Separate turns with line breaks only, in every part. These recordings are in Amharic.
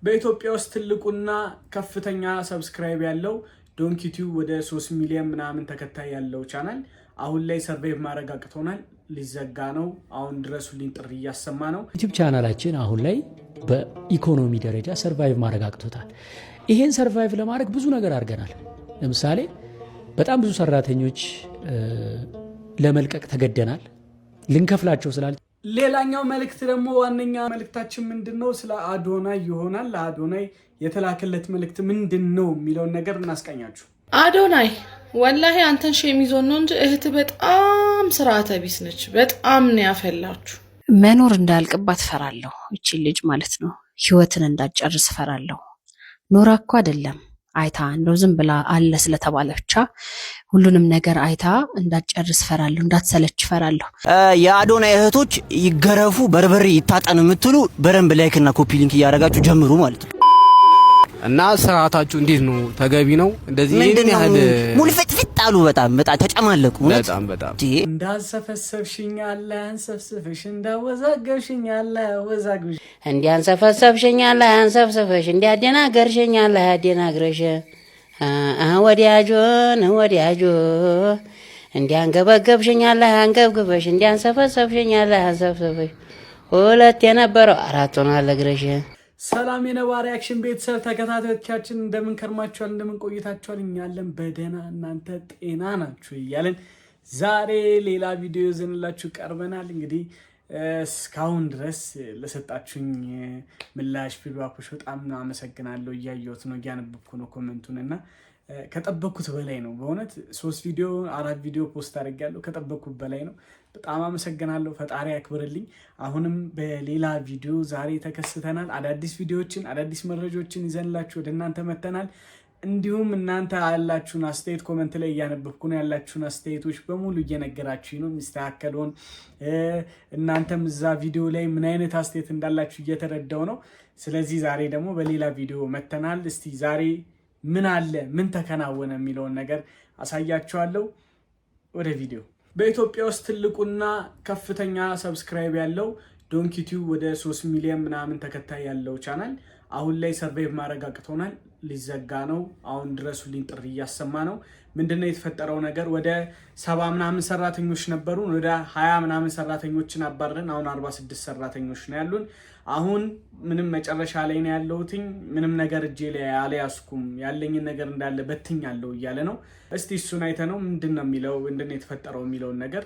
በኢትዮጵያ ውስጥ ትልቁና ከፍተኛ ሰብስክራይብ ያለው ዶንኪ ቲዩብ ወደ 3 ሚሊዮን ምናምን ተከታይ ያለው ቻናል አሁን ላይ ሰርቫይቭ ማድረግ አቅቶናል። ሊዘጋ ነው። አሁን ድረሱልኝ ጥሪ እያሰማ ነው።
ዩቲዩብ ቻናላችን አሁን ላይ በኢኮኖሚ ደረጃ ሰርቫይቭ ማድረግ አቅቶታል። ይሄን ሰርቫይቭ ለማድረግ ብዙ ነገር አድርገናል። ለምሳሌ በጣም ብዙ ሰራተኞች ለመልቀቅ ተገደናል ልንከፍላቸው ስላል።
ሌላኛው መልእክት ደግሞ ዋነኛ መልእክታችን ምንድነው? ስለ አዶናይ ይሆናል። ለአዶናይ የተላከለት መልእክት ምንድነው የሚለውን ነገር እናስቀኛችሁ።
አዶናይ ወላሂ አንተን ሼም ይዞን ነው እንጂ እህት በጣም ስርዓተ ቢስ ነች። በጣም ነው ያፈላችሁ።
መኖር እንዳልቅባት ፈራለሁ። እቺ ልጅ ማለት ነው ህይወትን እንዳጨርስ ፈራለሁ። ኖራ እኮ አይደለም አይታ እንደው ዝም ብላ አለ ስለተባለ ብቻ ሁሉንም ነገር አይታ እንዳጨርስ ፈራለሁ፣ እንዳትሰለች ፈራለሁ።
የአዶናይ እህቶች ይገረፉ በርበሬ ይታጠን የምትሉ በረንብ ላይክ እና ኮፒ ሊንክ እያደረጋችሁ ጀምሩ ማለት ነው።
እና ስርዓታችሁ እንዴት ነው? ተገቢ ነው? እንደዚህ ይሄን ያህል
ሙልፍጥፍጥ አሉ። በጣም ተጨማለቁ።
በጣም
እንዳንሰፈሰብሽኛለ አንሰፍስፍሽ እንዳወዛገብሽኛለ ወዛግብሽ
እንዲያንሰፈሰብሽኛለ አንሰፍስፍሽ እንዲያደናገርሽኛለ አደናግረሽ ወዲያጆ እንዲያንገበገብሽኛለ አንገብግበሽ እንዲያንሰፈሰብሽኛለ አንሰፍስፍሽ ሁለት የነበረው አራት ሆኗል እግረሽ።
ሰላም የነባሪ አክሽን ቤተሰብ ተከታታዮቻችን እንደምን ከርማችኋል? እንደምን ቆይታችኋል? እኛለን በደህና እናንተ ጤና ናችሁ እያለን ዛሬ ሌላ ቪዲዮ ይዘንላችሁ ቀርበናል። እንግዲህ እስካሁን ድረስ ለሰጣችሁኝ ምላሽ ፊድባኮች በጣም አመሰግናለሁ። እያየሁት ነው፣ እያነበብኩ ነው ኮሜንቱን እና ከጠበኩት በላይ ነው። በእውነት 3 ቪዲዮ 4 ቪዲዮ ፖስት አድርጌያለሁ። ከጠበኩት በላይ ነው። በጣም አመሰግናለሁ። ፈጣሪ ያክብርልኝ። አሁንም በሌላ ቪዲዮ ዛሬ ተከስተናል። አዳዲስ ቪዲዮዎችን አዳዲስ መረጃዎችን ይዘንላችሁ ወደ እናንተ መተናል። እንዲሁም እናንተ ያላችሁን አስተያየት ኮሜንት ላይ እያነበብኩ ነው። ያላችሁን አስተያየቶች በሙሉ እየነገራችሁ ነው የሚስተካከለውን። እናንተም እዛ ቪዲዮ ላይ ምን አይነት አስተያየት እንዳላችሁ እየተረዳው ነው። ስለዚህ ዛሬ ደግሞ በሌላ ቪዲዮ መተናል። እስቲ ዛሬ ምን አለ ምን ተከናወነ የሚለውን ነገር አሳያችኋለሁ። ወደ ቪዲዮ። በኢትዮጵያ ውስጥ ትልቁና ከፍተኛ ሰብስክራይብ ያለው ዶንኪ ቲዩብ ወደ 3 ሚሊዮን ምናምን ተከታይ ያለው ቻናል አሁን ላይ ሰርቫይቭ ማድረግ አቅቶናል። ሊዘጋ ነው። አሁን ድረሱልኝ ጥሪ እያሰማ ነው። ምንድነው የተፈጠረው ነገር? ወደ 70 ምናምን ሰራተኞች ነበሩ። ወደ 20 ምናምን ሰራተኞችን አባረን አሁን 46 ሰራተኞች ነው ያሉን። አሁን ምንም መጨረሻ ላይ ነው ያለሁትኝ። ምንም ነገር እጄ ላይ አልያዝኩም፣ ያለኝን ነገር እንዳለ በትኛለሁ እያለ ነው። እስቲ እሱን አይተነው ምንድነው የሚለው ምንድነው የተፈጠረው የሚለውን ነገር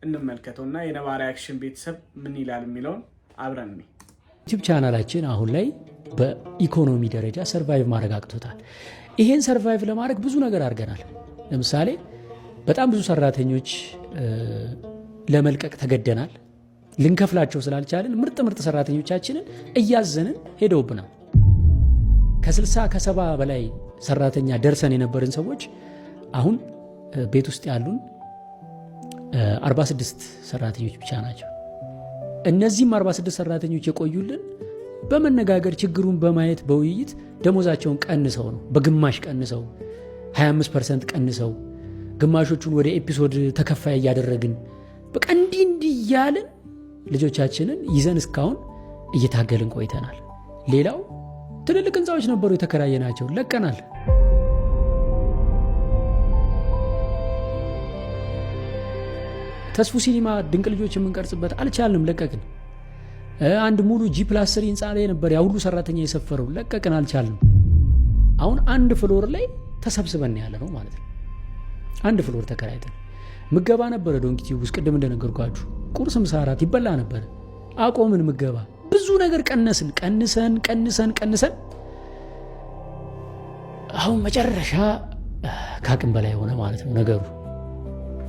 እንመልከተውና የነባሪ አክሽን ቤተሰብ ምን ይላል የሚለውን አብረን ነው።
ዩቲዩብ ቻናላችን አሁን ላይ በኢኮኖሚ ደረጃ ሰርቫይቭ ማድረግ አቅቶታል። ይሄን ሰርቫይቭ ለማድረግ ብዙ ነገር አድርገናል። ለምሳሌ በጣም ብዙ ሰራተኞች ለመልቀቅ ተገደናል ልንከፍላቸው ስላልቻልን ምርጥ ሰራተኞቻችንን እያዘንን ሄደውብናል። ከ60 ከ70 በላይ ሰራተኛ ደርሰን የነበርን ሰዎች አሁን ቤት ውስጥ ያሉን 46 ሰራተኞች ብቻ ናቸው። እነዚህም 46 ሰራተኞች የቆዩልን በመነጋገር ችግሩን በማየት በውይይት ደሞዛቸውን ቀንሰው ነው። በግማሽ ቀንሰው 25% ቀንሰው ግማሾቹን ወደ ኤፒሶድ ተከፋይ እያደረግን በቃ እንዲህ እያልን ልጆቻችንን ይዘን እስካሁን እየታገልን ቆይተናል። ሌላው ትልልቅ ህንፃዎች ነበሩ የተከራየናቸው ለቀናል። ተስፉ ሲኒማ ድንቅ ልጆች የምንቀርጽበት አልቻልንም፣ ለቀቅን። አንድ ሙሉ G+3 ህንፃ ላይ ነበር ያ ሁሉ ሰራተኛ የሰፈረው፣ ለቀቅን፣ አልቻልንም። አሁን አንድ ፍሎር ላይ ተሰብስበን ያለ ነው ማለት ነው። አንድ ፍሎር ተከራይተን ምገባ ነበረ ዶንኪ ቲዩብ ውስጥ ቅድም እንደነገርኳችሁ ቁርስ፣ ምሳ፣ እራት ይበላ ነበር። አቆምን ምገባ። ብዙ ነገር ቀንሰን አሁን መጨረሻ ካቅም በላይ ሆነ ማለት ነው ነገሩ።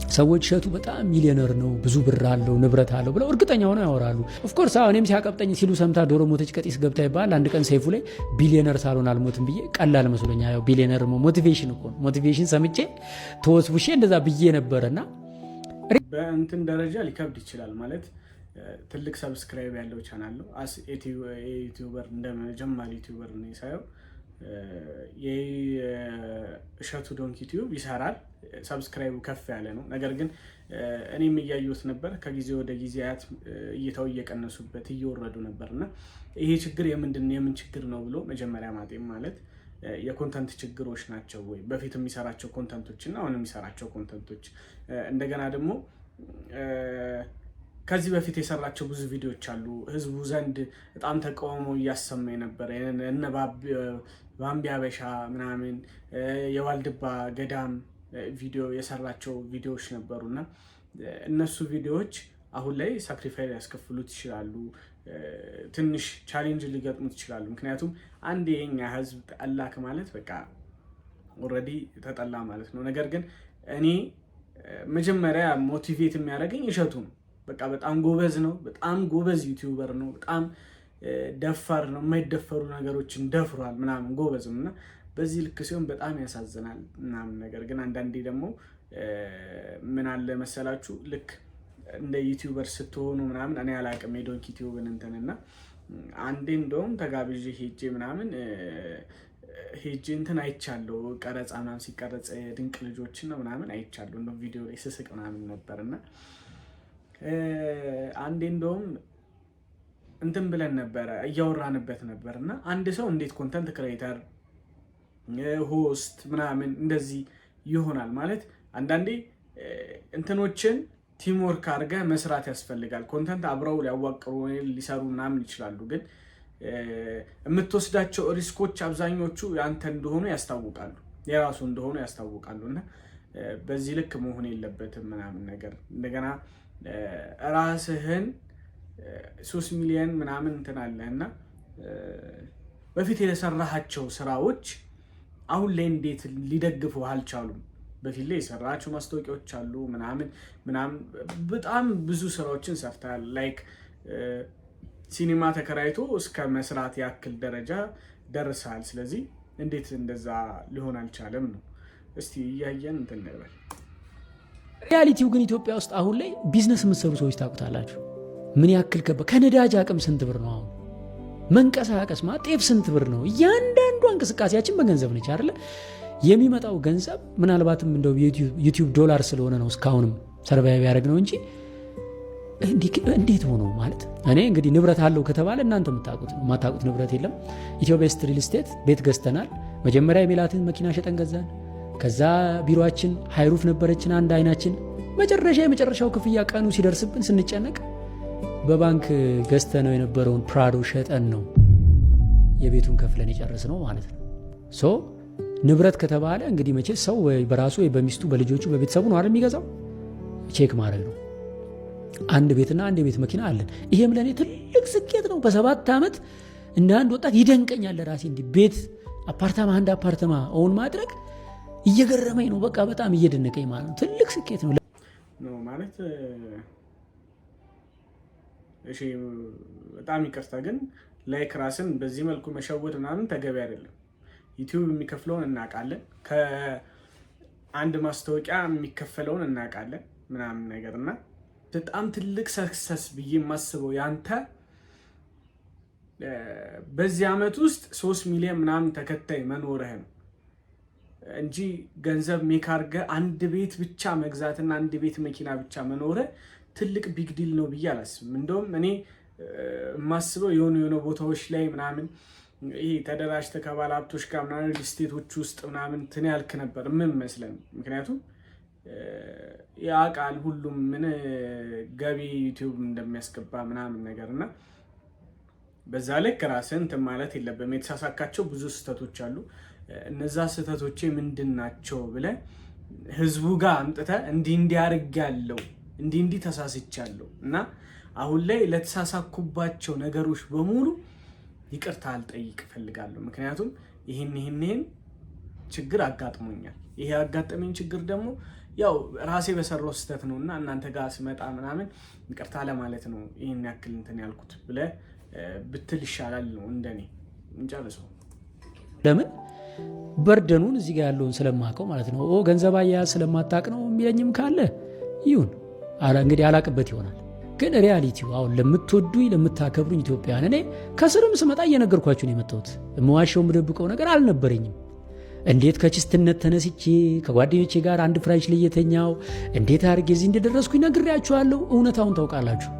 ሰዎች እሸቱ በጣም ሚሊዮነር ነው፣ ብዙ ብር አለው፣ ንብረት አለው ብለው እርግጠኛ ሆነው ያወራሉ። ኦፍኮርስ እኔም ሲያቀብጠኝ ሲሉ ሰምታ ዶሮ ሞተች ቀጢስ ገብታ ይባል። አንድ ቀን ሰይፉ ላይ ቢሊዮነር ሳልሆን አልሞትም ብዬ ቀላል መስሎኛ። ያው ቢሊዮነር ሞቲቬሽን እኮ ሞቲቬሽን ሰምቼ ተወስቡሼ እንደዛ ብዬ ነበርና
በእንትን ደረጃ ሊከብድ ይችላል ማለት ትልቅ ሰብስክራይብ ያለው ቻናል ነው። ዩቲዩበር እንደመጀመሪያ ዩቲዩበር ነው ሳየው የእሸቱ ዶንኪ ቲዩብ ይሰራል፣ ሰብስክራይቡ ከፍ ያለ ነው። ነገር ግን እኔም እያየሁት ነበር፣ ከጊዜ ወደ ጊዜያት እይታው እየቀነሱበት እየወረዱ ነበርና ይሄ ችግር የምን ችግር ነው ብሎ መጀመሪያ ማጤም ማለት የኮንተንት ችግሮች ናቸው ወይ በፊት የሚሰራቸው ኮንተንቶች እና አሁን የሚሰራቸው ኮንተንቶች፣ እንደገና ደግሞ ከዚህ በፊት የሰራቸው ብዙ ቪዲዮዎች አሉ ህዝቡ ዘንድ በጣም ተቃውሞ እያሰማ ነበር። እነ ባምቢ አበሻ ምናምን የዋልድባ ገዳም ቪዲዮ የሰራቸው ቪዲዮዎች ነበሩና እነሱ ቪዲዮዎች አሁን ላይ ሳክሪፋይስ ያስከፍሉት ይችላሉ፣ ትንሽ ቻሌንጅ ሊገጥሙት ይችላሉ። ምክንያቱም አንድ የኛ ህዝብ ጠላክ ማለት በቃ ኦልሬዲ ተጠላ ማለት ነው። ነገር ግን እኔ መጀመሪያ ሞቲቬት የሚያደርገኝ እሸቱ ነው። በቃ በጣም ጎበዝ ነው፣ በጣም ጎበዝ ዩቲዩበር ነው፣ በጣም ደፋር ነው፣ የማይደፈሩ ነገሮችን ደፍሯል ምናምን ጎበዝም እና በዚህ ልክ ሲሆን በጣም ያሳዝናል ምናምን። ነገር ግን አንዳንዴ ደግሞ ምን አለ መሰላችሁ ልክ እንደ ዩቲዩበር ስትሆኑ ምናምን እኔ አላቅም የዶንኪ ቲዩብን እንትንና አንዴ እንደውም ተጋብዤ ሄጄ ምናምን ሄጄ እንትን አይቻለሁ፣ ቀረጻ ምናምን ሲቀረጽ ድንቅ ልጆችን ነው ምናምን አይቻለሁ፣ እንደው ቪዲዮ ላይ ስስቅ ምናምን ነበርና አንዴ እንደውም እንትን ብለን ነበረ እያወራንበት ነበርና አንድ ሰው እንዴት ኮንተንት ክሬተር ሆስት ምናምን እንደዚህ ይሆናል ማለት አንዳንዴ እንትኖችን ቲምወርክ አድርገህ መስራት ያስፈልጋል። ኮንተንት አብረው ሊያዋቅሩ ሊሰሩ ምናምን ይችላሉ፣ ግን የምትወስዳቸው ሪስኮች አብዛኞቹ ያንተ እንደሆኑ ያስታውቃሉ፣ የራሱ እንደሆኑ ያስታውቃሉ። እና በዚህ ልክ መሆን የለበትም ምናምን ነገር እንደገና ራስህን 3 ሚሊዮን ምናምን እንትን አለህና በፊት የሰራሃቸው ስራዎች አሁን ላይ እንዴት ሊደግፉ አልቻሉም? በፊት ላይ የሰራሃቸው ማስታወቂያዎች አሉ ምናምን በጣም ብዙ ስራዎችን ሰርተሃል። ላይክ ሲኒማ ተከራይቶ እስከ መስራት ያክል ደረጃ ደርሰሃል። ስለዚህ እንዴት እንደዛ ሊሆን አልቻለም ነው? እስቲ እያየን እንትን እንበል።
ሪያሊቲው ግን ኢትዮጵያ ውስጥ አሁን ላይ ቢዝነስ የምትሰሩ ሰዎች ታውቁታላችሁ። ምን ያክል ከነዳጅ አቅም ስንት ብር ነው? አሁን መንቀሳቀስ ጤፍ ስንት ብር ነው? እያንዳንዷ እንቅስቃሴያችን በገንዘብ ነች አይደለ? የሚመጣው ገንዘብ ምናልባትም እንደው ዩቲዩብ ዶላር ስለሆነ ነው እስካሁንም ሰርቫይቭ ያደረግ ነው እንጂ እንዴት ሆኖ ማለት እኔ እንግዲህ ንብረት አለው ከተባለ እናንተ የምታውቁት ነው። የማታውቁት ንብረት የለም። ኢትዮቤስት ሪል ስቴት ቤት ገዝተናል። መጀመሪያ የሜላትን መኪና ሸጠን ገዛን። ከዛ ቢሮአችን ሃይሩፍ ነበረችን አንድ አይናችን። የመጨረሻው ክፍያ ቀኑ ሲደርስብን ስንጨነቅ በባንክ ገዝተነው የነበረውን ፕራዶ ሸጠን ነው የቤቱን ከፍለን የጨረስነው ማለት ነው። ሶ ንብረት ከተባለ እንግዲህ መቼ ሰው ወይ በራሱ ወይ በሚስቱ በልጆቹ በቤተሰቡ ነው አይደል የሚገዛው። ቼክ ማድረግ ነው። አንድ ቤትና አንድ የቤት መኪና አለን። ይሄም ለኔ ትልቅ ስኬት ነው። በ7 ዓመት እንደ አንድ ወጣት ይደንቀኛል ለራሴ እንዲህ ቤት አፓርታማ አንድ አፓርታማ ኦን ማድረግ እየገረመኝ ነው። በቃ በጣም እየደነቀኝ ማለት ነው። ትልቅ ስኬት ነው
ማለት እሺ። በጣም ይቅርታ ግን ላይክ ራስን በዚህ መልኩ መሸወድ ምናምን ተገቢ አይደለም። ዩቲዩብ የሚከፍለውን እናውቃለን፣ ከአንድ ማስታወቂያ የሚከፈለውን እናውቃለን ምናምን ነገርና በጣም ትልቅ ሰክሰስ ብዬ የማስበው ያንተ በዚህ ዓመት ውስጥ 3 ሚሊዮን ምናምን ተከታይ መኖርህ ነው እንጂ ገንዘብ ሜክ አድርገህ አንድ ቤት ብቻ መግዛትና አንድ ቤት መኪና ብቻ መኖርህ ትልቅ ቢግ ዲል ነው ብዬ አላስብም። እንደውም እኔ የማስበው የሆኑ ቦታዎች ላይ ምናምን ይሄ ተደራጅተህ ከባለ ሀብቶች ጋር ምናምን ስቴቶች ውስጥ ምናምን ትን ያልክ ነበር ምን መስለን። ምክንያቱም ያውቃል ሁሉም ምን ገቢ ዩቲዩብ እንደሚያስገባ ምናምን ነገርና በዛ ልክ ራስህን እንትን ማለት የለብህም። የተሳሳካቸው ብዙ ስህተቶች አሉ። እነዛ ስህተቶቼ ምንድን ናቸው ብለህ ህዝቡ ጋር አምጥተህ እንዲያርጋለው እንዲህ ተሳስቻለሁ እና አሁን ላይ ለተሳሳኩባቸው ነገሮች በሙሉ ይቅርታ አልጠይቅ ፈልጋለሁ። ምክንያቱም ይህን ችግር አጋጥሞኛል። ይሄ ያጋጠመኝ ችግር ደግሞ ያው ራሴ በሰራው ስህተት ነውና እናንተ ጋር ስመጣ ምናምን ይቅርታ ለማለት ነው ይሄን ያክል እንትን ያልኩት ብለህ ብትል ይሻላል ነው እንደኔ። እንጨርሰው።
ለምን በርደኑን እዚህ ጋር ያለውን ስለማውቀው ማለት ነው። ገንዘብ አያያዝ ስለማታውቅ ነው የሚለኝም ካለ ይሁን። እንግዲህ አላቅበት ይሆናል። ግን ሪያሊቲው አሁን ለምትወዱኝ ለምታከብሩኝ ኢትዮጵያውያን እኔ ከስርም ስመጣ እየነገርኳችሁ ነው የመጣሁት። የምዋሸው የምደብቀው ነገር አልነበረኝም። እንዴት ከችስትነት ተነስቼ ከጓደኞቼ ጋር አንድ ፍራሽ ላይ የተኛው እንዴት አድርጌ እዚህ እንደደረስኩኝ ነግሬያችኋለሁ። እውነታውን ታውቃላችሁ።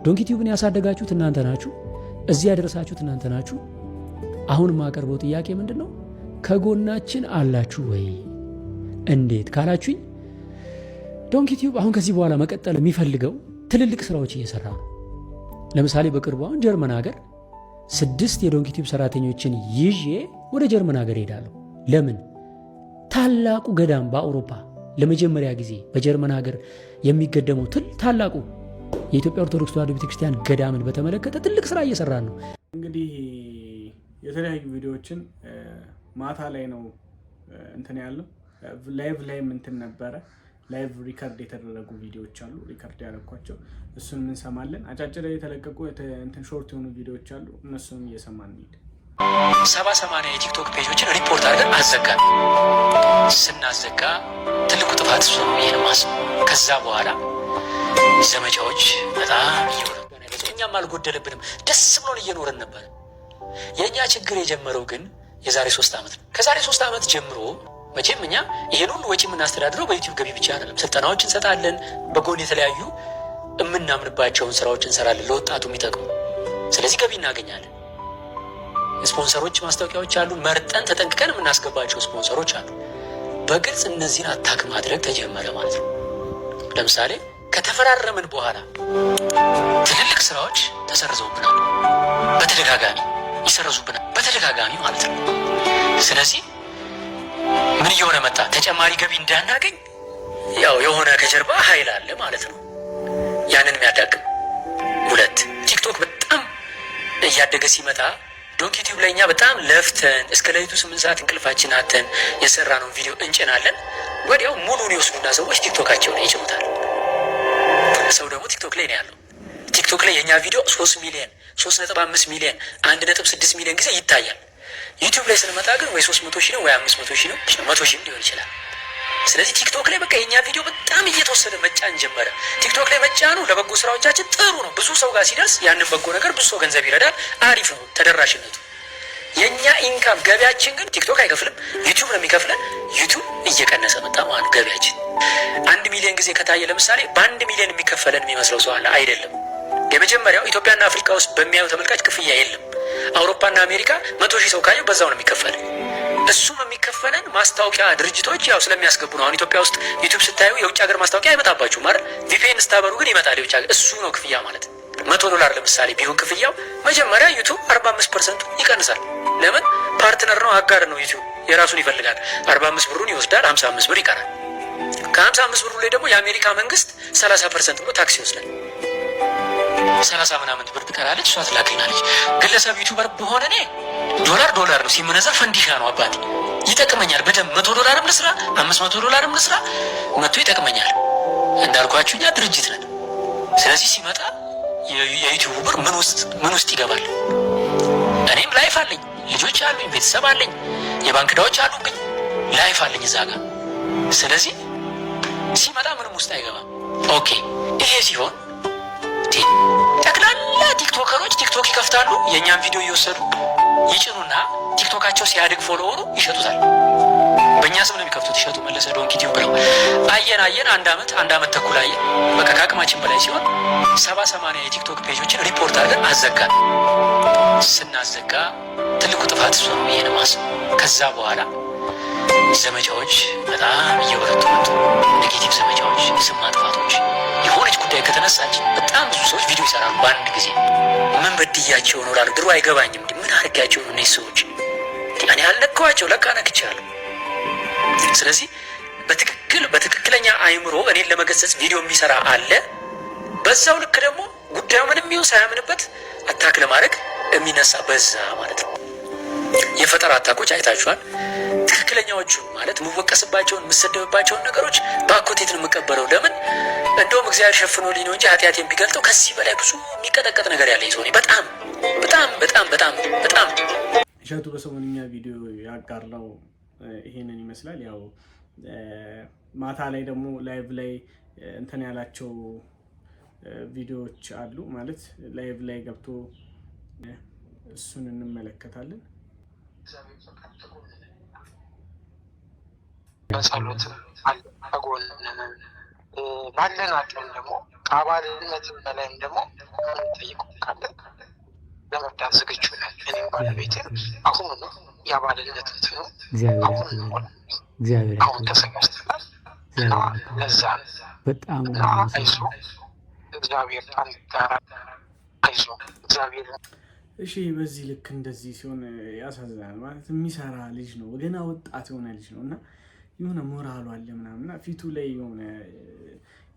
ዶንኪ ቲዩብን ያሳደጋችሁት እናንተ ናችሁ። እዚህ ያደረሳችሁት እናንተ ናችሁ። አሁን የማቀርበው ጥያቄ ምንድን ነው? ከጎናችን አላችሁ ወይ? እንዴት ካላችሁኝ ዶንኪ ቲዩብ አሁን ከዚህ በኋላ መቀጠል የሚፈልገው ትልልቅ ስራዎች እየሰራ ነው። ለምሳሌ በቅርቡ አሁን ጀርመን ሀገር 6 የዶንኪ ቲዩብ ሰራተኞችን ይዤ ወደ ጀርመን ሀገር ሄዳለሁ። ለምን? ታላቁ ገዳም በአውሮፓ ለመጀመሪያ ጊዜ በጀርመን ሀገር የሚገደመው ታላቁ የኢትዮጵያ ኦርቶዶክስ ተዋሕዶ ቤተክርስቲያን ገዳምን በተመለከተ ትልቅ ስራ እየሰራን ነው።
እንግዲህ የተለያዩ ቪዲዮዎችን ማታ ላይ ነው እንትን ያለው ላይቭ ላይ እንትን ነበረ። ላይቭ ሪከርድ የተደረጉ ቪዲዮዎች አሉ፣ ሪከርድ ያደረኳቸው እሱን እንሰማለን። አጫጭር የተለቀቁ እንትን ሾርት የሆኑ ቪዲዮዎች አሉ፣ እነሱንም እየሰማን እንሂድ።
70-80 የቲክቶክ ፔጆችን ሪፖርት አድርገን አዘጋን። ስናዘጋ ትልቁ ጥፋት እሱ ነው። ይሄን ማስብ ከዛ በኋላ ዘመቻዎች በጣም እየወረበነ እኛም አልጎደለብንም፣ ደስ ብሎን እየኖረን ነበር። የእኛ ችግር የጀመረው ግን የዛሬ 3 ዓመት ነው። ከዛሬ 3 ዓመት ጀምሮ መቼም እኛ ይሄን ሁሉ ወጪ የምናስተዳድረው በዩቲዩብ ገቢ ብቻ አይደለም። ስልጠናዎች እንሰጣለን፣ በጎን የተለያዩ የምናምንባቸውን ስራዎች እንሰራለን ለወጣቱ የሚጠቅሙ። ስለዚህ ገቢ እናገኛለን። ስፖንሰሮች፣ ማስታወቂያዎች አሉ፣ መርጠን ተጠንቅቀን የምናስገባቸው ስፖንሰሮች አሉ። በግልጽ እነዚህን አታክ ማድረግ ተጀመረ ማለት ነው። ለምሳሌ ከተፈራረምን በኋላ ትልልቅ ስራዎች ተሰርዘውብናል። በተደጋጋሚ ይሰረዙብናል፣ በተደጋጋሚ ማለት ነው። ስለዚህ ምን እየሆነ መጣ? ተጨማሪ ገቢ እንዳናገኝ ያው የሆነ ከጀርባ ኃይል አለ ማለት ነው፣ ያንን የሚያዳግም። 2 ቲክቶክ በጣም እያደገ ሲመጣ ዶንኪ ቲዩብ ላይ እኛ በጣም ለፍተን እስከ ሌሊቱ 8 ሰዓት እንቅልፋችን አተን የሰራነውን ቪዲዮ እንጭናለን። ወዲያው ሙሉን ይወስዱና ሰዎች ቲክቶካቸው ላይ ይጭኑታል። ሰው ደግሞ ቲክቶክ ላይ ነው ያለው። ቲክቶክ ላይ የእኛ ቪዲዮ 3 ሚሊዮን፣ 3.5 ሚሊዮን፣ 1.6 ሚሊዮን ጊዜ ይታያል። ዩቲዩብ ላይ ስንመጣ ግን ወይ 300 ሺህ ነው ወይ 500 ሺህ ነው፣ 100 ሺህም ሊሆን ይችላል። ስለዚህ ቲክቶክ ላይ በቃ የኛ ቪዲዮ በጣም እየተወሰደ መጫን ጀመረ። ቲክቶክ ላይ መጫኑ ለበጎ ስራዎቻችን ጥሩ ነው። ብዙ ሰው ጋር ሲደርስ ያንን በጎ ነገር ብዙ ሰው ገንዘብ ይረዳል። አሪፍ ነው ተደራሽነቱ። የኛ ኢንካም ገቢያችን ግን ቲክቶክ አይከፍልም፣ ዩቲዩብ ነው የሚከፍለን። ዩቲዩብ እየቀነሰ መጣ ማለት ገቢያችን 1 ሚሊዮን ጊዜ ከታየ ለምሳሌ በ1 ሚሊዮን የሚከፈለን የሚመስለው ሰው አለ። አይደለም። የመጀመሪያው ኢትዮጵያና አፍሪካ ውስጥ በሚያዩ ተመልካች ክፍያ የለም። አውሮፓና አሜሪካ 100 ሺህ ሰው ካየው በዛው ነው የሚከፈለን። እሱም የሚከፈለን ማስታወቂያ ድርጅቶች ያው ስለሚያስገቡ ነው። አሁን ኢትዮጵያ ውስጥ ዩቲዩብ ስታዩ የውጭ ሀገር ማስታወቂያ አይመጣባችሁም ማለት ቪፒኤን ስታበሩ ግን ይመጣል የውጭ ሀገር። እሱ ነው ክፍያ ማለት። $100 ለምሳሌ ቢሆን ክፍያው መጀመሪያ ዩቲዩብ 45% ይቀንሳል። ለምን? ፓርትነር ነው፣ አጋር ነው። ዩቲዩብ የራሱን ይፈልጋል። 45 ብሩን ይወስዳል፣ 55 ብር ይቀራል። ከ55 ብሩ ላይ ደግሞ የአሜሪካ መንግስት 30% ብሎ ታክስ ይወስዳል። 30 ምናምን ብር ትቀራለች፣ እሷ ትላክልናለች። ግለሰብ ዩቲዩበር በሆነ እኔ ዶላር ነው ሲመነዘር ፈንዲሻ ነው አባቴ። ይጠቅመኛል በደንብ $100 ልስራ፣ $500 ልስራ፣ መቶ ይጠቅመኛል። እንዳልኳችሁ እኛ ድርጅት ነን። ስለዚህ ሲመጣ የዩቲዩብ ብር ምን ውስጥ ይገባል? እኔም ላይፍ አለኝ፣ ልጆች አሉኝ፣ ቤተሰብ አለኝ፣ የባንክ ዕዳዎች አሉብኝ፣ ላይፍ አለኝ እዛ ጋር። ስለዚህ ሲመጣ ምንም ውስጥ አይገባም። ኦኬ ይሄ ሲሆን ጠቅላላ ቲክቶከሮች ቲክቶክ ይከፍታሉ፣ የእኛም ቪዲዮ እየወሰዱ ይጭኑና ቲክቶካቸው ሲያድግ ፎሎወሩ ይሸጡታል። በእኛ ስም ነው የሚከፍቱት። ይሸጡ መለሰ ዶንኪ ቲዩብ ብለው አየን። አንድ አመት ተኩል አየን። በቃ ከአቅማችን በላይ ሲሆን 70-80 የቲክቶክ ፔጆችን ሪፖርት አድርገን አዘጋን። ስናዘጋ ትልቁ ጥፋት እሱ ነው። ይሄን ማስብ ከዛ በኋላ ዘመቻዎች በጣም እየበረቱ መጡ። ኔጌቲቭ ዘመቻዎች፣ ስም ማጥፋቶች። የሆነች ጉዳይ ከተነሳች በጣም ብዙ ሰዎች ቪዲዮ ይሰራሉ በአንድ ጊዜ። ምን በድያቸው ነው ላሉ ድሮ አይገባኝም። ምን አድርጋቸው ነው እነዚህ ሰዎች? እኔ ያልነካኋቸው ለካ ነክቻለሁ። ስለዚህ በትክክለኛ አይምሮ እኔን ለመገሰጽ ቪዲዮ የሚሰራ አለ። በዛው ልክ ደግሞ ጉዳዩ ምንም ይሁን ሳያምንበት አታክ ለማድረግ የሚነሳ በዛ ማለት ነው። የፈጠራ አታኮች አይታችኋል። ትክክለኛዎቹ ማለት የምወቀስባቸውን የምሰደብባቸውን ነገሮች በአኮቴት ነው የምቀበለው። ለምን? እንደውም እግዚአብሔር ሸፍኖልኝ ነው እንጂ ኃጢአቴን ቢገልጠው ከዚህ በላይ ብዙ የሚቀጠቀጥ ነገር ያለኝ ሰው ነኝ። በጣም
እሸቱ በሰሞንኛ ቪዲዮ ያጋራው ይሄንን ይመስላል። ያው ማታ ላይ ደግሞ ላይቭ ላይ እንትን ያላቸው ቪዲዮዎች አሉ ማለት ላይቭ ላይ ገብቶ እሱን እንመለከታለን።
በጸሎት አልተጎነነ ባለን አቅም ደግሞ ከአባልነትም በላይም ደግሞ ጠይቁ ካለ ለመርዳት ዝግጁ ነን። እኔም ባለቤቴም አሁን ነው የአባልነት እንትኑ አሁን ተዘጋጅተናል እና ለዛ
በጣም
አይዞ እግዚአብሔር ጋር አይዞ እግዚአብሔር።
እሺ በዚህ ልክ እንደዚህ ሲሆን ያሳዝናል። ማለት የሚሰራ ልጅ ነው፣ ገና ወጣት የሆነ ልጅ ነው እና የሆነ ሞራሉ አለ ምናምንና ፊቱ ላይ የሆነ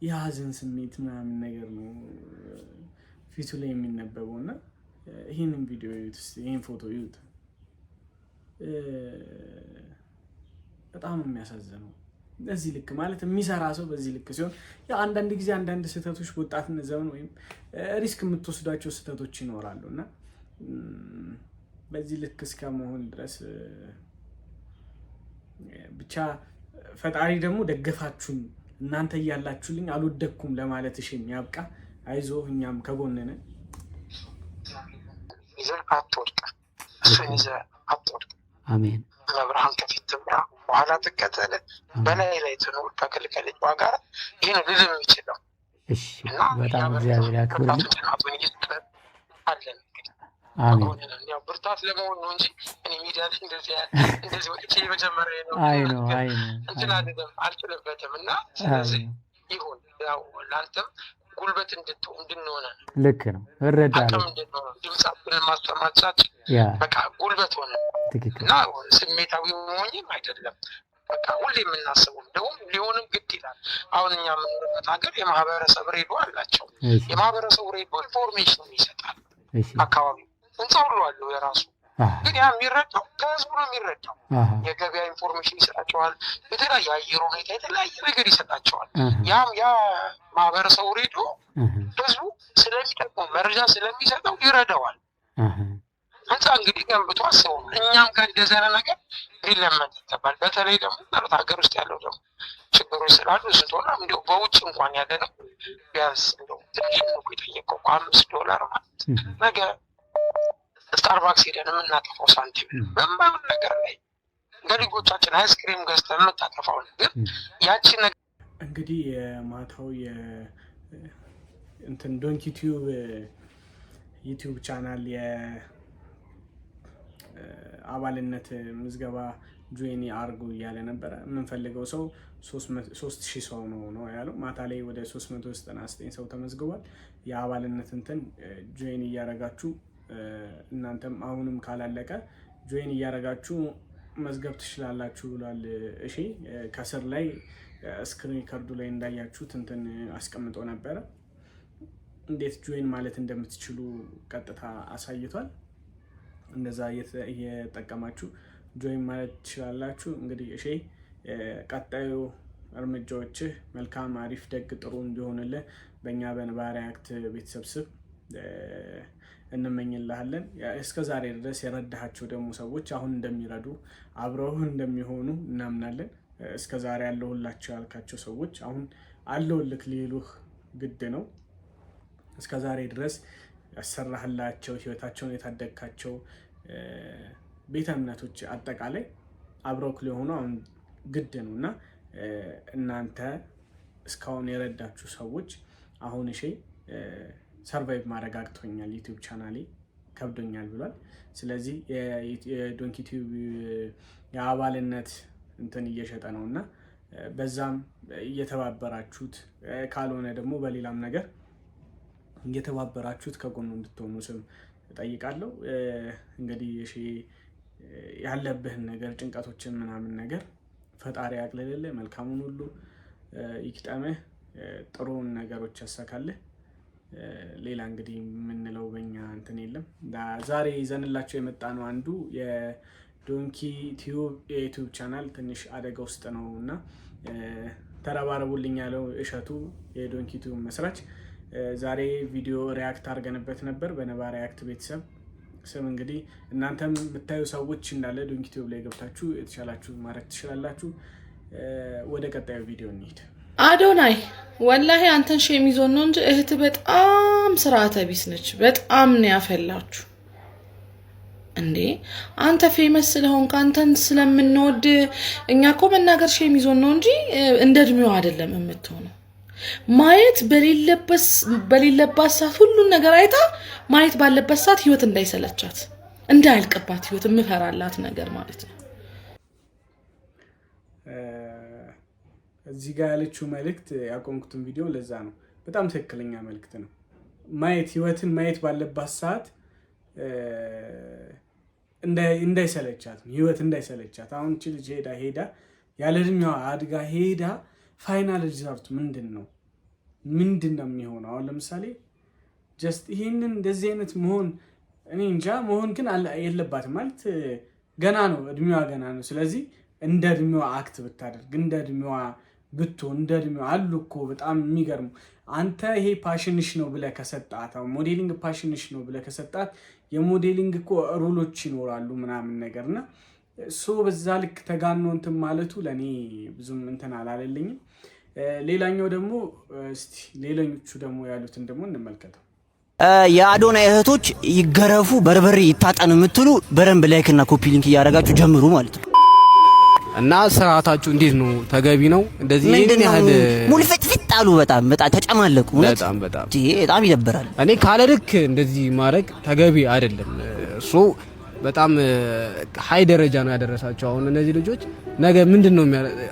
የሀዘን ስሜት ምናምን ነገር ነው ፊቱ ላይ የሚነበበው እና ይህንን ቪዲዮ ይዩት፣ ይህን ፎቶ ይዩት። በጣም የሚያሳዝነው በዚህ ልክ ማለት የሚሰራ ሰው በዚህ ልክ ሲሆን ያው አንዳንድ ጊዜ አንዳንድ ስህተቶች በወጣትነት ዘመን ወይም ሪስክ የምትወስዷቸው ስህተቶች ይኖራሉ እና በዚህ ልክ እስከ መሆን ድረስ ብቻ ፈጣሪ ደግሞ ደገፋችሁኝ እናንተ እያላችሁልኝ አልወደኩም ለማለት የሚያብቃ አይዞ እኛም ከጎን ነን።
ይዘህ አትወድቅ፣ እሱን ይዘህ አትወድቅ።
አሜን።
መብርሃን ከፊት ትምራ፣ በኋላ ትከተል፣ በላይ ላይ ትኑር ከክልከልጅ ጋር። ይህን ልል የሚችለው
እና በጣም እግዚአብሔር ያክብርልኝ
አለን።
አሜን።
ያው ብርታት ለመሆን ነው እንጂ እኔ ሚዲያ ላይ እንደዚህ ወጥቼ መጀመሪያ ነው እንትን አልችልበትም እና ስለዚህ ይሁን ያው ለአንተም ጉልበት እንድንሆነ
ልክ ነው እረዳለሁ።
ድምጻችንን ማሰማት በቃ ጉልበት ሆነ እና ስሜታዊ ሆኝም አይደለም በቃ ሁሌ የምናስበው እንደውም ሊሆንም ግድ ይላል። አሁን እኛ የምንኖርበት ሀገር የማህበረሰብ ሬዲዮ አላቸው። የማህበረሰቡ ሬዲዮ ኢንፎርሜሽን ይሰጣል። አካባቢው ህንፃ ሁሉ አለው የራሱ ግን ያ የሚረዳው ከህዝቡ ነው የሚረዳው። የገበያ ኢንፎርሜሽን ይሰጣቸዋል፣ የተለያየ የአየር ሁኔታ የተለያየ ነገር ይሰጣቸዋል። ያም ያ ማህበረሰቡ ሬዲዮ ህዝቡ ስለሚጠቅመው መረጃ ስለሚሰጠው ይረዳዋል። ህንፃ እንግዲህ ገንብቶ አስበው እኛም ጋር እንደዚህ አይነት ነገር ሊለመድ ይገባል። በተለይ ደግሞ ማለት ሀገር ውስጥ ያለው ደግሞ ችግሮች ስላሉ ስትሆና እንዲሁ በውጭ እንኳን ያለ ነው ቢያንስ እንደው ትንሽ ነው የጠየቀው $5 ማለት ነገ ስታርባክስ ሄደን የምናጠፋው ሳንቲም በማን ነገር ላይ ለልጆቻችን አይስክሪም ገዝተን የምታጠፋው ግን ያቺን ነገር
እንግዲህ የማታው እንትን ዶንኪ ዩቲዩብ ቻናል የአባልነት ምዝገባ ጆይን አርጉ እያለ ነበረ። የምንፈልገው ሰው 3000 ሰው ነው ያለው። ማታ ላይ ወደ 399 ሰው ተመዝግቧል። የአባልነት እንትን ጆይን እያረጋችሁ እናንተም አሁንም ካላለቀ ጆይን እያረጋችሁ መዝገብ ትችላላችሁ ብሏል። እሺ ከስር ላይ ስክሪን ሪከርዱ ላይ እንዳያችሁት እንትን አስቀምጦ ነበረ እንዴት ጆይን ማለት እንደምትችሉ ቀጥታ አሳይቷል። እንደዛ እየተጠቀማችሁ ጆይን ማለት ትችላላችሁ። እንግዲህ እሺ ቀጣዩ እርምጃዎችህ መልካም፣ አሪፍ፣ ደግ፣ ጥሩ እንዲሆንልህ በእኛ በነባ ሪያክት ቤተሰብ ስም እንመኝልሃለን። እስከ ዛሬ ድረስ የረዳሃቸው ደግሞ ሰዎች አሁን እንደሚረዱ አብረው እንደሚሆኑ እናምናለን። እስከ ዛሬ ያለሁላቸው ያልካቸው ሰዎች አሁን አለሁልክ ሊሉህ ግድ ነው። እስከ ዛሬ ድረስ ያሰራህላቸው ህይወታቸውን የታደግካቸው ቤተ እምነቶች አጠቃላይ አብረውክ ሊሆኑ አሁን ግድ ነው እና እናንተ እስካሁን የረዳችሁ ሰዎች አሁን እሺ ሰርቫይቭ ማድረግ አቅቶኛል፣ ዩቲዩብ ቻናሌ ከብዶኛል ብሏል። ስለዚህ የዶንኪ ቲዩብ የአባልነት እንትን እየሸጠ ነው እና በዛም እየተባበራችሁት ካልሆነ ደግሞ በሌላም ነገር እየተባበራችሁት ከጎኑ እንድትሆኑ ስም እጠይቃለሁ። እንግዲህ እሺ ያለብህን ነገር ጭንቀቶችን ምናምን ነገር ፈጣሪ ያቅልልልህ፣ መልካሙን ሁሉ ይቅጠምህ፣ ጥሩን ነገሮች ያሳካልህ። ሌላ እንግዲህ የምንለው በእኛ እንትን የለም። ዛሬ ይዘንላቸው የመጣ ነው አንዱ የዶንኪ ቲዩብ የዩቲዩብ ቻናል ትንሽ አደጋ ውስጥ ነው እና ተረባረቡልኝ ያለው እሸቱ የዶንኪ ቲዩብ መስራች ዛሬ ቪዲዮ ሪያክት አድርገንበት ነበር በነባ ሪያክት ቤተሰብ ስም። እንግዲህ እናንተም የምታዩ ሰዎች እንዳለ ዶንኪ ቲዩብ ላይ ገብታችሁ የተሻላችሁ ማድረግ ትችላላችሁ። ወደ ቀጣዩ ቪዲዮ እንሂድ።
አዶናይ ወላሂ አንተን ሼም ይዞን ነው እንጂ እህት በጣም ስርዓተ ቢስ ነች። በጣም ነው ያፈላችሁ እንዴ። አንተ ፌመስ ስለሆንክ አንተን ስለምንወድ እኛ እኮ መናገር ሼም ይዞን ነው እንጂ እንደ እድሜው አይደለም የምትሆነው። ማየት በሌለባት ሰዓት ሁሉን ነገር አይታ ማየት ባለበት ሰዓት ህይወት እንዳይሰለቻት እንዳያልቅባት ህይወት የምፈራላት ነገር ማለት ነው።
እዚህ ጋር ያለችው መልእክት ያቆምኩትን ቪዲዮ ለዛ ነው። በጣም ትክክለኛ መልእክት ነው። ህይወትን ማየት ባለባት ሰዓት እንዳይሰለቻት ህይወት እንዳይሰለቻት። አሁን እቺ ልጅ ሄዳ ያለ እድሜዋ አድጋ ሄዳ ፋይናል ሪዛልቱ ምንድነው የሚሆነው? አሁን ለምሳሌ ጀስት ይሄንን እንደዚህ አይነት መሆን እኔ እንጃ መሆን ግን የለባትም ማለት ገና ነው፣ እድሜዋ ገና ነው። ስለዚህ እንደ እድሜዋ አክት ብታደርግ እንደ እድሜዋ ብትሆን እንደ እድሜዋ አሉ እኮ በጣም የሚገርሙ አንተ ይሄ ፓሽንሽ ነው ብለህ ከሰጣት ሞዴሊንግ ፓሽንሽ ነው ብለህ ከሰጣት የሞዴሊንግ እኮ ሩሎች ይኖራሉ ምናምን ነገርና በዛ ልክ ተጋኖ እንትን ማለቱ ለኔ ብዙም እንትን አላለልኝም። ሌላኛው ደግሞ እስቲ ሌላኞቹ ደግሞ ያሉትን ደግሞ እንመልከተው።
የአዶናይ እህቶች ይገረፉ በርበሬ ይታጠን የምትሉ በደንብ ላይክና ኮፒ ሊንክ እያደረጋችሁ ጀምሩ ማለት ነው።
እና ስርዓታችሁ እንዴት ነው? ተገቢ ነው? እንደዚህ ይሄን ያህል
ሙሉ ፍጥፍጥ አሉ። በጣም ተጨማለቁ። በጣም ይደብራል።
እኔ ካለ ልክ እንደዚህ ማድረግ ተገቢ አይደለም። በጣም ሃይ ደረጃ ነው ያደረሳቸው። አሁን እነዚህ ልጆች ነገ ምንድነው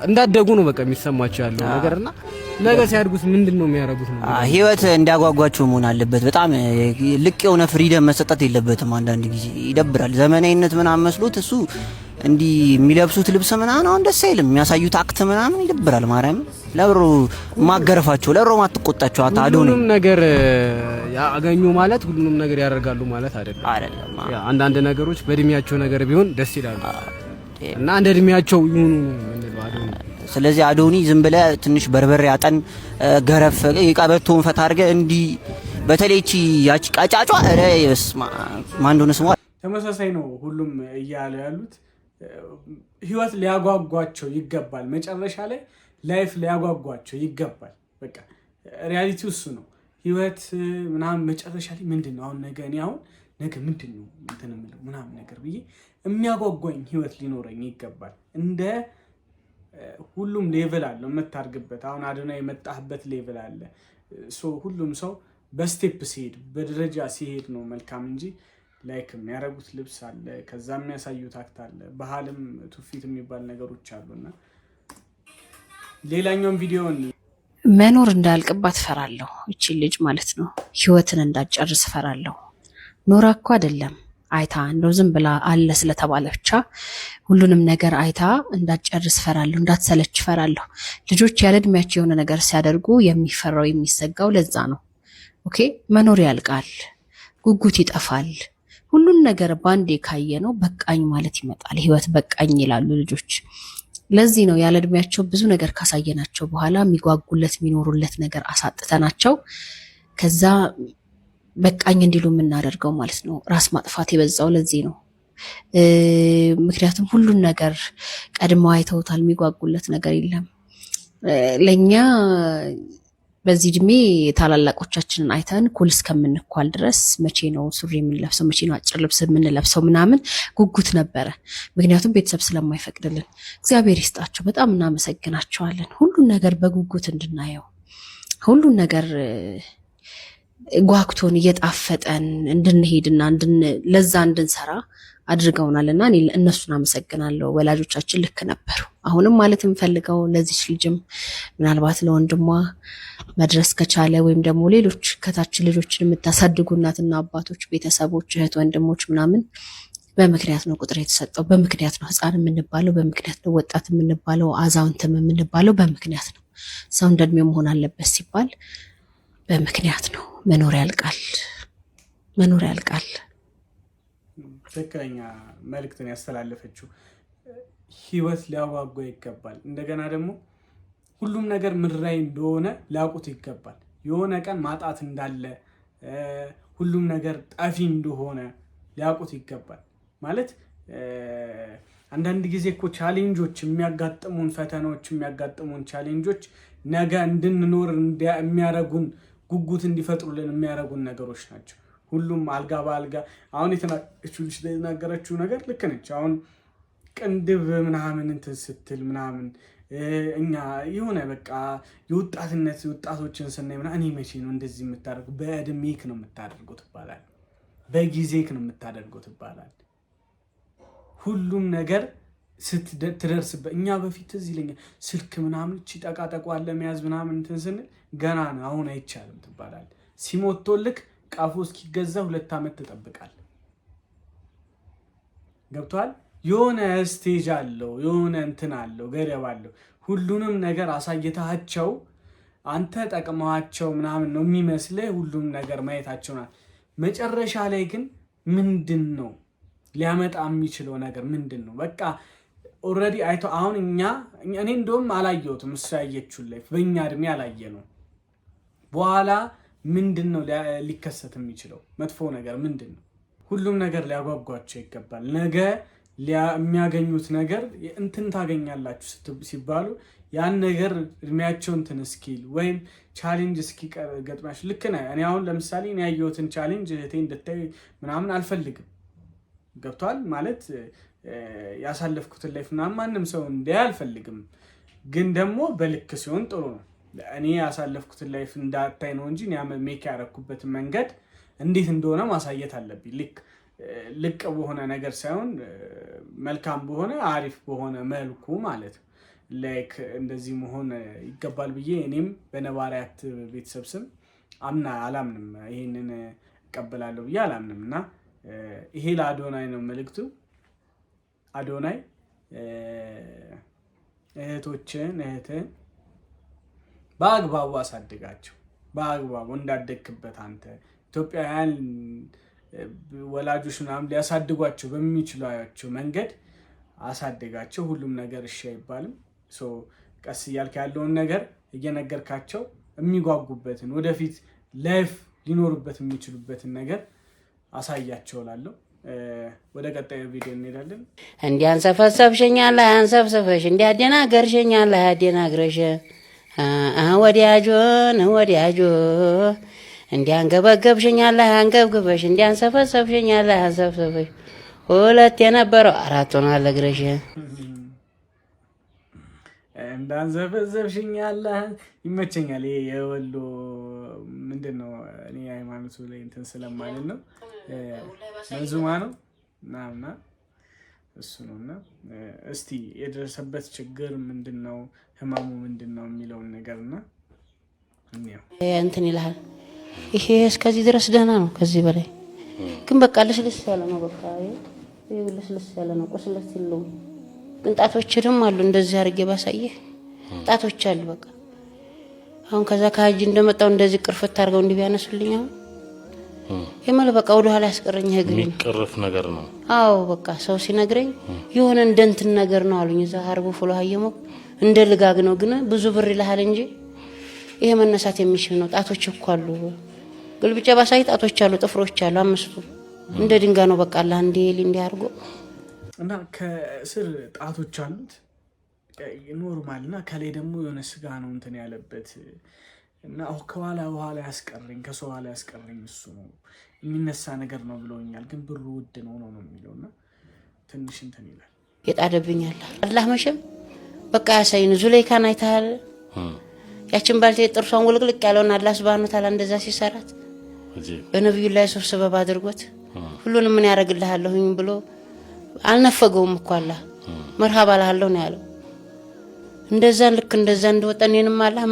እንዳደጉ ነው በቃ የሚሰማቸው ያለው ነገርና ነገ ሲያድጉስ ምንድነው የሚያደርጉት ነው?
ህይወት እንዲያጓጓቸው መሆን አለበት። በጣም ልቅ የሆነ ፍሪደም መሰጠት የለበትም። አንዳንድ ጊዜ ይደብራል። ዘመናዊነት ምናምን መስሎት እሱ እንዲህ የሚለብሱት ልብስ ምናምን አሁን ደስ አይልም። የሚያሳዩት አክት ምናምን ይደብራል። ማርያም ለብሮ ማገረፋቸው ለብሮ ማትቆጣቸው አታዶኒ
ሁሉም ነገር ያገኙ ማለት ሁሉም ነገር ያደርጋሉ ማለት አይደለም። አንዳንድ ነገሮች በእድሜያቸው ነገር ቢሆን ደስ ይላሉ እና እንደ እድሜያቸው ይሁኑ ምንለው አዶኒ።
ስለዚህ አዶኒ ዝም ብለህ ትንሽ በርበሬ አጠን ገረፍ የቀበቶን ፈታ አድርገህ እንዲህ በተለይቺ ያቺ ቃጫጫ ማን እንደሆነ ስሟ
ተመሳሳይ ነው። ሁሉም እያሉ ያሉት ህይወት ሊያጓጓቸው ይገባል። መጨረሻ ላይ ላይፍ ሊያጓጓቸው ይገባል። በቃ ሪያሊቲው እሱ ነው። ህይወት ምናምን መጨረሻ ላይ ምንድነው አሁን ነገ ምንድነው እንትን የምለው ምናምን ነገር ብዬ የሚያጓጓኝ ህይወት ሊኖረኝ ይገባል። እንደ ሁሉም ሌቭል አለ የምታርግበት። አሁን አዶናይ የመጣህበት ሌቭል አለ። ሁሉም ሰው በስቴፕ ሲሄድ በደረጃ ሲሄድ ነው መልካም እንጂ ላይክ የሚያረጉት ልብስ አለ፣ ከዛ የሚያሳዩት አክት አለ፣ ባህልም ትውፊት የሚባል ነገሮች አሉና ሌላኛውን ቪዲዮ
መኖር እንዳልቅባት ፈራለሁ። እቺ ልጅ ማለት ነው ህይወትን እንዳጨርስ ፈራለሁ። ኖራ እኮ አይደለም አይታ እንደው ዝም ብላ አለ ስለተባለ ብቻ ሁሉንም ነገር አይታ እንዳጨርስ ፈራለሁ፣ እንዳትሰለች ፈራለሁ። ልጆች ያለ እድሜያቸው የሆነ ነገር ሲያደርጉ የሚፈራው የሚሰጋው ለዛ ነው። ኦኬ መኖር ያልቃል፣ ጉጉት ይጠፋል። ሁሉን ነገር ባንዴ ካየ ነው በቃኝ ማለት ይመጣል። ህይወት በቃኝ ይላሉ ልጆች። ለዚህ ነው ያለ እድሜያቸው ብዙ ነገር ካሳየናቸው በኋላ የሚጓጉለት የሚኖሩለት ነገር አሳጥተናቸው ከዛ በቃኝ እንዲሉ የምናደርገው ማለት ነው። ራስ ማጥፋት የበዛው ለዚህ ነው። ምክንያቱም ሁሉን ነገር ቀድመው አይተውታል። የሚጓጉለት ነገር የለም። ለኛ በዚህ እድሜ ታላላቆቻችንን አይተን ኩል እስከምንኳል ድረስ መቼ ነው ሱሪ የምንለብሰው፣ መቼ ነው አጭር ልብስ የምንለብሰው ምናምን ጉጉት ነበረ። ምክንያቱም ቤተሰብ ስለማይፈቅድልን። እግዚአብሔር ይስጣቸው፣ በጣም እናመሰግናቸዋለን። ሁሉን ነገር በጉጉት እንድናየው፣ ሁሉን ነገር ጓግቶን እየጣፈጠን እንድንሄድና ለዛ እንድንሰራ አድርገውናልና እኔ እነሱን አመሰግናለሁ። ወላጆቻችን ልክ ነበሩ። አሁንም ማለት የምፈልገው ለዚች ልጅም ምናልባት ለወንድሟ መድረስ ከቻለ ወይም ደግሞ ሌሎች ከታች ልጆችን የምታሳድጉ እናትና አባቶች፣ ቤተሰቦች፣ እህት ወንድሞች ምናምን በምክንያት ነው ቁጥር የተሰጠው። በምክንያት ነው ህፃን የምንባለው፣ በምክንያት ነው ወጣት የምንባለው፣ አዛውንትም የምንባለው በምክንያት ነው። ሰው እንደድሜው መሆን አለበት ሲባል በምክንያት ነው። መኖር ያልቃል።
ትክክለኛ መልእክትን ያስተላለፈችው ህይወት ሊያጓጓ ይገባል። እንደገና ደግሞ ሁሉም ነገር ምድራዊ እንደሆነ ሊያውቁት ይገባል። የሆነ ቀን ማጣት እንዳለ፣ ሁሉም ነገር ጠፊ እንደሆነ ሊያውቁት ይገባል። ማለት አንዳንድ ጊዜ እኮ ቻሌንጆች የሚያጋጥሙን ፈተናዎች የሚያጋጥሙን ቻሌንጆች ነገ እንድንኖር የሚያረጉን ጉጉት እንዲፈጥሩልን የሚያረጉን ነገሮች ናቸው። ሁሉም አልጋ በአልጋ አሁን የተናገረችው ነገር ልክ ነች። አሁን ቅንድብ ምናምን እንትን ስትል ምናምን እኛ የሆነ በቃ የወጣትነት ወጣቶችን ስናይ ምናምን እኔ መቼ ነው እንደዚህ የምታደርጉት? በእድሜክ ነው የምታደርጉት ይባላል። በጊዜክ ነው የምታደርጉት ይባላል። ሁሉም ነገር ስትደርስበት እኛ በፊት እዚህ ይለኛል ስልክ ምናምን እቺ ጠቃጠቋን ለመያዝ ምናምን እንትን ስንል ገና ነው አሁን አይቻልም ትባላል። ሲሞቶልክ ቃፉ እስኪገዛ 2 ዓመት ትጠብቃል። ገብቷል? የሆነ ስቴጅ አለው፣ የሆነ እንትን አለው፣ ገደብ አለው። ሁሉንም ነገር አሳይታቸው አንተ ጠቅመዋቸው ምናምን ነው የሚመስልህ ሁሉም ነገር ማየታቸውናል። መጨረሻ ላይ ግን ምንድን ነው ሊያመጣ የሚችለው ነገር ምንድን ነው? በቃ ኦልሬዲ አይቶ አሁን እኔ እንደውም አላየሁትም። እሱ ያየችው ላይ በእኛ እድሜ አላየ ነው። በኋላ ምንድን ነው ሊከሰት የሚችለው መጥፎ ነገር ምንድን ነው? ሁሉም ነገር ሊያጓጓቸው ይገባል። ነገ የሚያገኙት ነገር እንትን ታገኛላችሁ ሲባሉ ያን ነገር እድሜያቸው እንትን እስኪል ወይም ቻሌንጅ እስኪገጥማችሁ ልክ ነህ። እኔ አሁን ለምሳሌ እኔ ያየሁትን ቻሌንጅ እህቴ እንድታይ ምናምን አልፈልግም። ገብቷል ማለት ያሳለፍኩትን ላይፍ ምናምን ማንም ሰው እንዲያይ አልፈልግም። ግን ደግሞ በልክ ሲሆን ጥሩ ነው። እኔ ያሳለፍኩትን ላይፍ እንዳታይ ነው እንጂ ሜክ ያረኩበትን መንገድ እንዴት እንደሆነ ማሳየት አለብኝ። ልቅ በሆነ ነገር ሳይሆን መልካም በሆነ አሪፍ በሆነ መልኩ ማለት ላይክ እንደዚህ መሆን ይገባል ብዬ እኔም በነባሪያት ቤተሰብ ስም አላምንም። ይሄንን እቀበላለሁ ብዬ አላምንም እና ይሄ ለአዶናይ ነው መልእክቱ። አዶናይ እህትህን በአግባቡ አሳድጋቸው። በአግባቡ እንዳደግክበት አንተ ኢትዮጵያውያን ወላጆች ምናምን ሊያሳድጓቸው በሚችሏቸው መንገድ አሳድጋቸው። ሁሉም ነገር እሺ አይባልም። ቀስ እያልክ ያለውን ነገር እየነገርካቸው የሚጓጉበትን ወደፊት ላይፍ ሊኖሩበት የሚችሉበትን ነገር አሳያቸው ላለሁ። ወደ ቀጣዩ ቪዲዮ እንሄዳለን።
እንዲያንሰፈሰብሽኛል አንሰፍስፈሽ እንዲያደናገርሽኛል አያደናግረሽ ወዲያጆ እንዲያንገበገብሽኛል አንገብግበሽ እንዲያንሰፈሰብሽኛል አንሰፍስፈሽ 2 የነበረው 4 ሆኗል እግረሽ
እንዳንሰፈሰብሽኛል ይመቸኛል። ይሄ የወሎ ምንድነው እኔ ሃይማኖቱ ላይ እንትን ስለማልን ነው መንዙማ ነው ናምና እሱ ነውና እስቲ የደረሰበት ችግር ምንድነው ህማሙ ምንድነው የሚለውን ነገርና
እንትን ይላል። ይሄ እስከዚህ ድረስ ደህና ነው። ከዚህ በላይ ግን በቃ ልስልስ ያለ ነው። በቃ ይሄ ልስልስ ያለ ነው። ቁስለት የለውም። ግን ጣቶች ደግሞ አሉ። እንደዚህ አድርጌ ባሳየህ ጣቶች አሉ። በቃ አሁን ከዛ ከሀጂ እንደመጣው እንደዚህ ቅርፍት አድርገው እንዲህ ቢያነሱልኝ አሁን የማለ በቃ ወደ ኋላ ያስቀረኝ እግሬ ነው። ቅርፍ ነገር ነው። አዎ በቃ ሰው ሲነግረኝ የሆነ እንደንትን ነገር ነው አሉኝ። እዛ ሀርቡ ፍሎ ሀየመው እንደ ልጋግ ነው። ግን ብዙ ብር ይልሃል እንጂ ይሄ መነሳት የሚችል ነው። ጣቶች እኮ አሉ። ግልብጫ ባሳይ ጣቶች አሉ፣ ጥፍሮች አሉ 5 እንደ ድንጋይ ነው። በቃ አላ እንዴ አድርጎ
እና ከስር ጣቶች አሉት ኖርማል እና ከላይ ደግሞ የሆነ ስጋ ነው እንትን ያለበት እና ከኋላ ያስቀረኝ ከኋላ ያስቀረኝ እሱ ነው የሚነሳ ነገር ነው ብለውኛል። ግን ብሩ ውድ ነው የሚለውና ትንሽ እንትን ይላል።
ይጣደብኛል። አላህ መሸም በቃ ያሳይን ዙለይካን አይታል ያችን ባልቴ ጥርሷን ውልቅልቅ ያለውና አላህ Subhanahu Wa Ta'ala እንደዛ ሲሰራት በነብዩ ላይ ሰበብ አድርጎት ሁሉንም ምን ያረግልሃለሁኝ ብሎ አልነፈገውም እኮ አላህ መርሃባ አላህ ነው ያለው። እንደዛ ልክ እንደዛ እንደወጣኔንም አላህ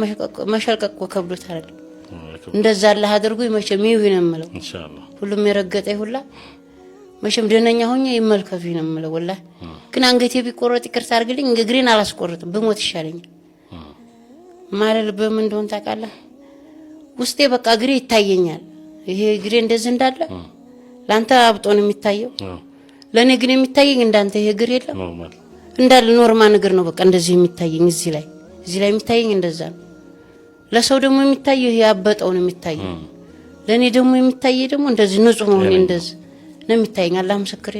መሸልቀቅ ከብዶት አይደል እንደዛ አላህ አድርጎ መቼም ይሁን የምለው ኢንሻአላህ ሁሉም የረገጠ ሁላ መቼም ደነኛ ሆኜ ይመልከቱ ነው የምለው። ወላሂ ግን አንገቴ ቢቆረጥ ይቅርታ አድርግልኝ እግሬን አላስቆርጥም ብሞት ይሻለኛል ማለት በምን እንደሆነ ታውቃለህ። ውስጤ በቃ እግሬ ይታየኛል። ይሄ እግሬ እንደዚህ እንዳለ ላንተ አብጦ ነው የሚታየው፣ ለኔ ግን የሚታየኝ እንዳንተ ይሄ እግር የለም እንዳለ ኖርማል እግር ነው። በቃ እንደዚህ የሚታየኝ እዚህ ላይ የሚታየኝ እንደዛ ነው። ለሰው ደግሞ የሚታየው ይሄ አበጠው ነው የሚታየው። ለኔ ደግሞ የሚታየኝ ደግሞ እንደዚህ ንጹህ መሆን እንደዚህ ነው የሚታየኝ። አላህ ምስክሬ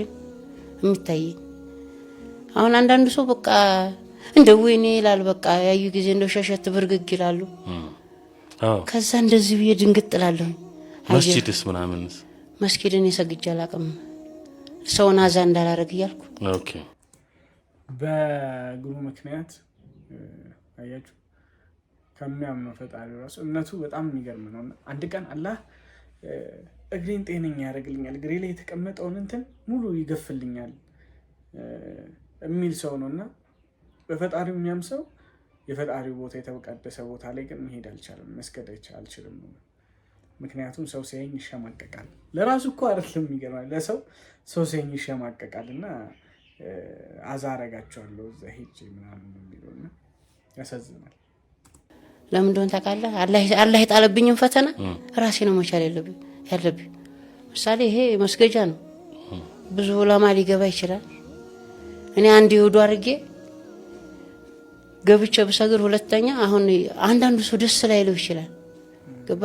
የሚታየኝ። አሁን አንዳንድ ሰው በቃ እንደው ወይኔ ይላል በቃ ያዩ ጊዜ እንደው ሸሸት ብርግግ ይላሉ። ከዛ እንደዚህ ብዬ ድንግጥ እላለሁ።
መስጂድስ ምናምንስ?
መስጊድን የሰግጄ አላውቅም ሰውን አዛ እንዳላረግ እያልኩ።
ኦኬ
በእግሩ ምክንያት አያችሁ ከሚያምነው ፈጣሪ ራሱ እምነቱ በጣም የሚገርም ነው። አንድ ቀን አላህ እግሬን ጤነኛ ያደርግልኛል፣ እግሬ ላይ የተቀመጠውን እንትን ሙሉ ይገፍልኛል የሚል ሰው ነውና በፈጣሪው የሚያም ሰው የፈጣሪው ቦታ የተቀደሰ ቦታ ላይ ግን መሄድ አልቻለም፣ መስገድ አልችልም። ምክንያቱም ሰው ሲያየኝ ይሸማቀቃል። ለራሱ እኮ አይደለም የሚገርማል፣ ለሰው ሰው ሲያየኝ ይሸማቀቃልና አዛ አረጋቸዋለሁ እዛ ሄጄ ምናምን የሚለውና ያሳዝናል።
ለምን እንደሆነ ታውቃለህ? አላህ የጣለብኝን ፈተና ራሴ ነው መቻል ያለብኝ። ምሳሌ ይሄ መስገጃ ነው፣ ብዙ ዑለማ ሊገባ ይችላል። እኔ አንድ ይሁዱ አድርጌ ገብቼ ብሰግር ሁለተኛ አሁን አንዳንዱ ሰው ደስ ላይለው ይችላል። ገባ?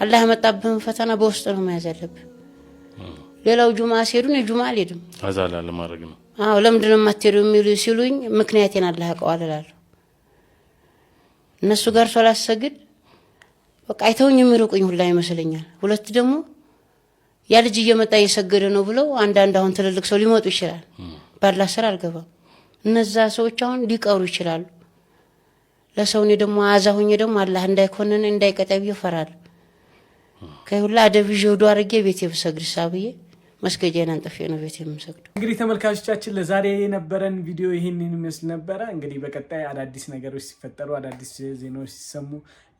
አላህ ያመጣብህን ፈተና በውስጥ ነው መያዝ ያለብህ። ሌላው ጁማ ሲሄዱን የጁማ አልሄድም
አዛላ ለማድረግ ነው።
አዎ ለምንድን ነው የማትሄዱ የሚሉ ሲሉኝ ምክንያቴን አላህ ያውቀዋል እላለሁ። እነሱ ጋር ሶላት ሰግድ በቃ አይተውኝ የሚርቁኝ ሁላ ይመስለኛል። ሁለት ደግሞ ያ ልጅ እየመጣ እየሰገደ ነው ብለው አንዳንድ አሁን ትልልቅ ሰው ሊመጡ ይችላል። ባላ ስራ አልገባም። እነዛ ሰዎች አሁን ሊቀሩ ይችላሉ። ለሰውኔ ደግሞ አዛሁኝ ደግሞ አላህ እንዳይኮነን እንዳይቀጠብ ይፈራል። ከሁላ አደብዬ ወዶ አርጌ ቤቴ ብሰግድ ሳብዬ መስገጃን አንጠፌ ነው ቤቴ የምሰግደው።
እንግዲህ ተመልካቾቻችን ለዛሬ የነበረን ቪዲዮ ይሄንን ይመስል ነበር። እንግዲህ በቀጣይ አዳዲስ ነገሮች ሲፈጠሩ አዳዲስ ዜናዎች ሲሰሙ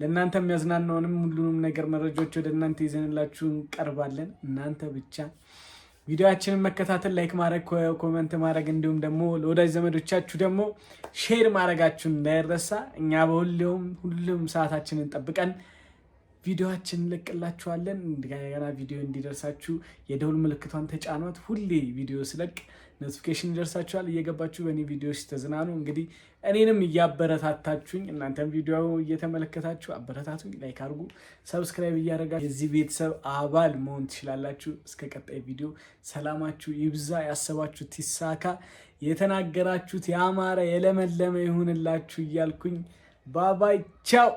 ለእናንተ የሚያዝናናውንም ሁሉንም ነገር መረጃዎች ወደ እናንተ ይዘንላችሁ እንቀርባለን። እናንተ ብቻ ቪዲዮአችንን መከታተል፣ ላይክ ማድረግ፣ ኮሜንት ማድረግ እንዲሁም ደግሞ ለወዳጅ ዘመዶቻችሁ ደግሞ ሼር ማድረጋችሁን እንዳይረሳ። እኛ ሁሉም ሰዓታችንን ጠብቀን ቪዲዮአችን እንለቅላችኋለን። እንደገና ቪዲዮ እንዲደርሳችሁ የደውል ምልክቷን ተጫኗት። ሁሌ ቪዲዮ ስለቅ ኖቲፊኬሽን ይደርሳችኋል። እየገባችሁ በእኔ ቪዲዮዎች ተዝናኑ። እንግዲህ እኔንም እያበረታታችሁኝ እናንተም ቪዲዮ እየተመለከታችሁ አበረታቱኝ። ላይክ አድርጉ፣ ሰብስክራይብ እያደረጋችሁ የዚህ ቤተሰብ አባል መሆን ትችላላችሁ። እስከ ቀጣይ ቪዲዮ ሰላማችሁ ይብዛ፣ ያሰባችሁት ይሳካ፣ የተናገራችሁት ያማረ የለመለመ ይሁንላችሁ እያልኩኝ ባባይ ቻው።